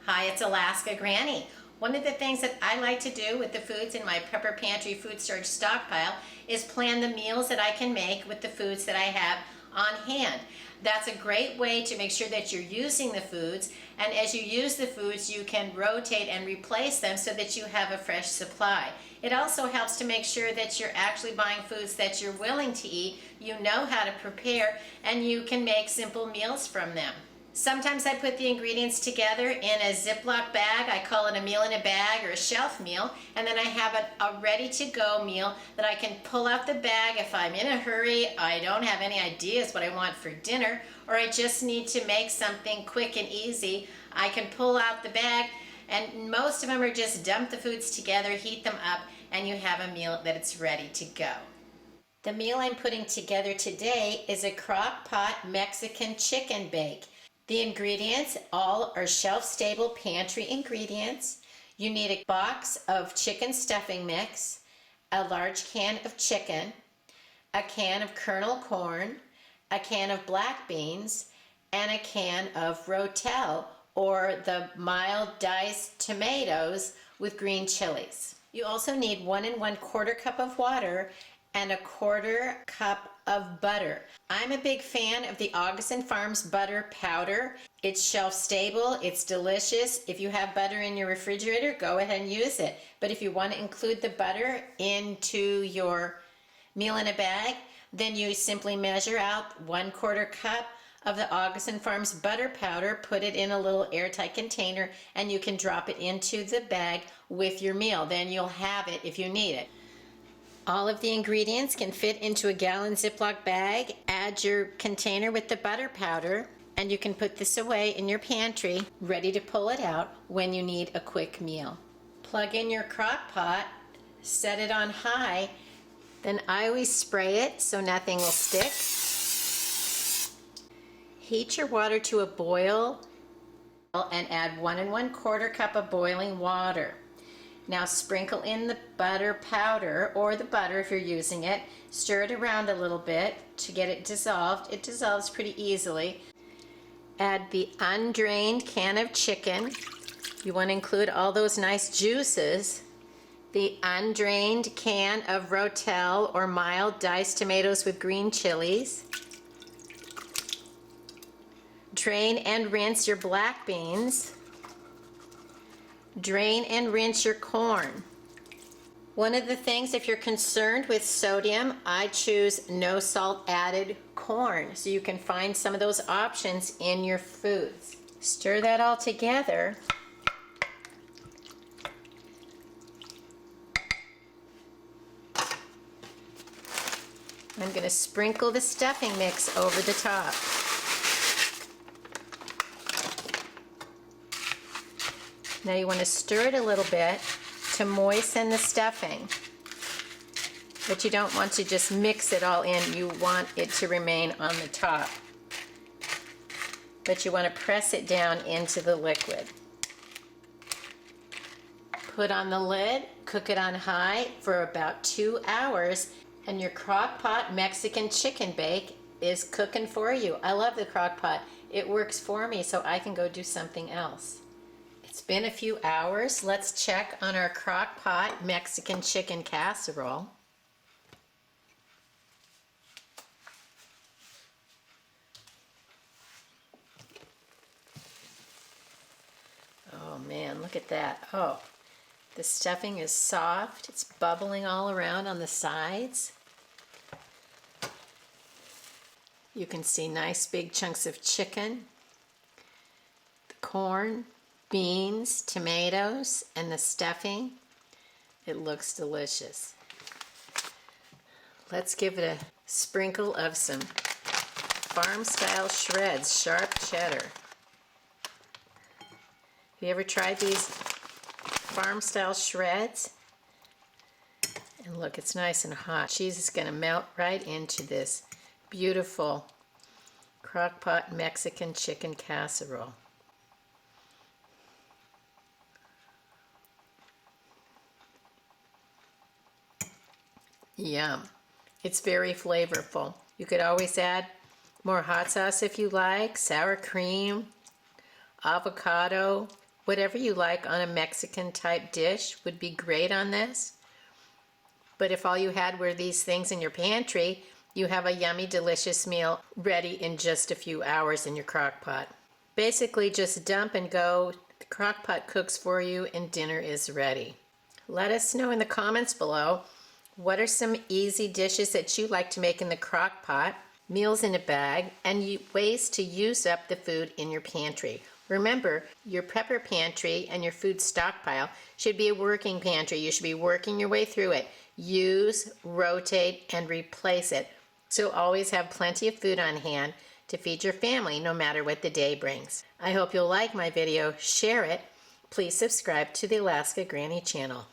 Hi, it's Alaska Granny. One of the things that I like to do with the foods in my Prepper Pantry food storage stockpile is plan the meals that I can make with the foods that I have on hand. That's a great way to make sure that you're using the foods, and as you use the foods you can rotate and replace them so that you have a fresh supply. It also helps to make sure that you're actually buying foods that you're willing to eat, you know how to prepare, and you can make simple meals from them. Sometimes I put the ingredients together in a Ziploc bag. I call it a meal in a bag or a shelf meal. And then I have a ready-to-go meal that I can pull out the bag if I'm in a hurry, I don't have any ideas what I want for dinner, or I just need to make something quick and easy. I can pull out the bag, and most of them are just dump the foods together, heat them up, and you have a meal that it's ready to go. The meal I'm putting together today is a Crock Pot Mexican Chicken bake. The ingredients all are shelf-stable pantry ingredients. You need a box of chicken stuffing mix, a large can of chicken, a can of kernel corn, a can of black beans, and a can of rotel, or the mild diced tomatoes with green chilies. You also need 1 1/4 cup of water and 1/4 cup of butter. I'm a big fan of the Augason Farms butter powder. It's shelf stable, it's delicious. If you have butter in your refrigerator, go ahead and use it. But if you want to include the butter into your meal in a bag, then you simply measure out 1/4 cup of the Augason Farms butter powder, put it in a little airtight container, and you can drop it into the bag with your meal. Then you'll have it if you need it. All of the ingredients can fit into a gallon Ziploc bag. Add your container with the butter powder, and you can put this away in your pantry, ready to pull it out when you need a quick meal. Plug in your crock pot, set it on high, then I always spray it so nothing will stick. Heat your water to a boil and add 1 1/4 cup of boiling water. Now sprinkle in the butter powder, or the butter if you're using it. Stir it around a little bit to get it dissolved. It dissolves pretty easily. Add the undrained can of chicken. You want to include all those nice juices. The undrained can of rotel, or mild diced tomatoes with green chilies. Drain and rinse your black beans. Drain and rinse your corn. One of the things, if you're concerned with sodium, I choose no salt added corn, so you can find some of those options in your foods. Stir that all together. I'm going to sprinkle the stuffing mix over the top. Now you want to stir it a little bit to moisten the stuffing, but you don't want to just mix it all in. You want it to remain on the top, but you want to press it down into the liquid. Put on the lid, cook it on high for about 2 hours, and your Crock Pot Mexican Chicken bake is cooking for you. I love the Crock Pot. It works for me so I can go do something else. It's been a few hours. Let's check on our Crock Pot Mexican Chicken Casserole. Oh man, look at that. Oh, the stuffing is soft. It's bubbling all around on the sides. You can see nice big chunks of chicken, the corn, beans, tomatoes, and the stuffing. It looks delicious. Let's give it a sprinkle of some farm-style shreds, sharp cheddar. Have you ever tried these farm-style shreds? And look, it's nice and hot. Cheese is going to melt right into this beautiful Crock Pot Mexican Chicken Casserole. Yum. It's very flavorful. You could always add more hot sauce if you like, sour cream, avocado, Whatever you like on a Mexican type dish would be great on this. But if all you had were these things in your pantry, you have a yummy, delicious meal ready in just a few hours in your crock pot. Basically just dump and go. The crock pot cooks for you and dinner is ready. Let us know in the comments below, what are some easy dishes that you like to make in the crock pot, meals in a bag, and ways to use up the food in your pantry. Remember, your prepper pantry and your food stockpile should be a working pantry. You should be working your way through it. Use, rotate, and replace it. So always have plenty of food on hand to feed your family no matter what the day brings. I hope you'll like my video, share it. Please subscribe to the Alaska Granny channel.